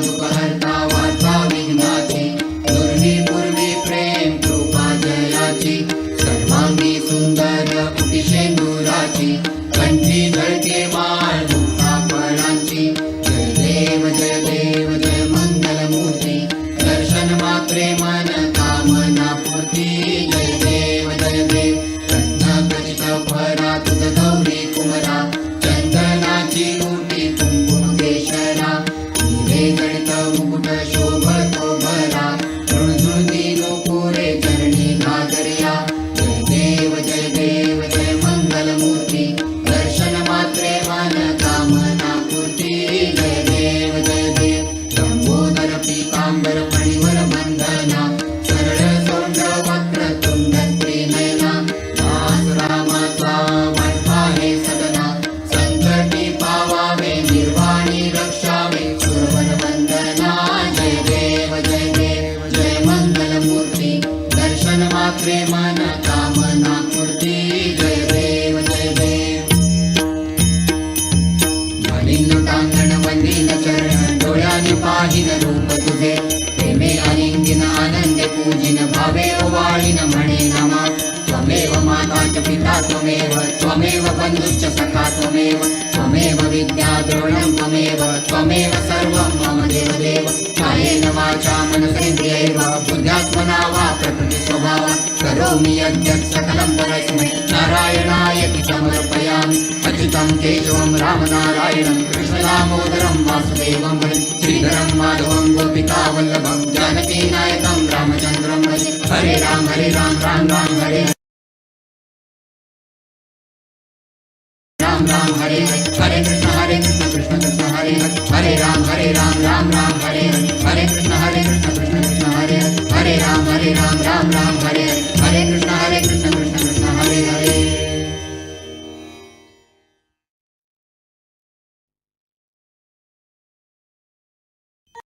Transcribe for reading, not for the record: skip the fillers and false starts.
दुःखहर्ता वार्ता विघ्नाची दुर्वी पूर्वी प्रेम कृपा जयाची सर्वांगी सुंदर कुटिशेंदुराची कंठी झळके माळ मुक्ता फळांची जय देव जय मंगलमूर्ती दर्शन मात्रे मन कामना पूर्ती जय देव रत्नखचित फरा तुझ गौरी कुमरा चंदनाची ओटी कुंकुम केशरा हिरे गणित मुकुट शोभतो भरा झुळझुळती नूपुरे चरणी घागरिया जय देव जय मंगलमूर्ती दर्शन मात्रे मन कामना पूर्ती जय देव लंबोदर पीतांबर फणीवर बंधना सरळ सोंड वक्रतुंड त्रिनयना दास रामाचा वाटपा हे सदना संकटी पावावे निर्वाणी रक्षावे सुरवर वंदना जय देव जय मंगलमूर्ती दर्शन मात्रे मन कामना पूर्ती जय देव वलिंद तांगण वंदीन चरण डोळ्याने पाहिन रूप तुझे प्रेमे अलिंगिन आनंदे पूजिन भावे ओवाळीन म्हणे नमा त्वमेव माता च पिता त्वमेव बंधुश्च सखा त्वमेव विद्या द्रोणं त्वमेव सर्वं मम देवदेव कायेन वाचा मनसेन्द्रियैव बुद्ध्यात्मना वा प्रकृति स्वभाव करोमि यद्यत् सकलं परस्मै नारायणाय समर्पयामि अच्युतं केशवं रामनारायणं कृष्णदामोदरं वासुदेवं श्रीधरं माधवं गोपिकावल्लभं जानकीनायकं रामचन्द्रं भजे हरे राम राम राम हरे राम हरे हरे कृष्ण कृष्ण हरे राम राम राम हरे हरे कृष्ण कृष्ण कृष्ण हरे हरे राम राम राम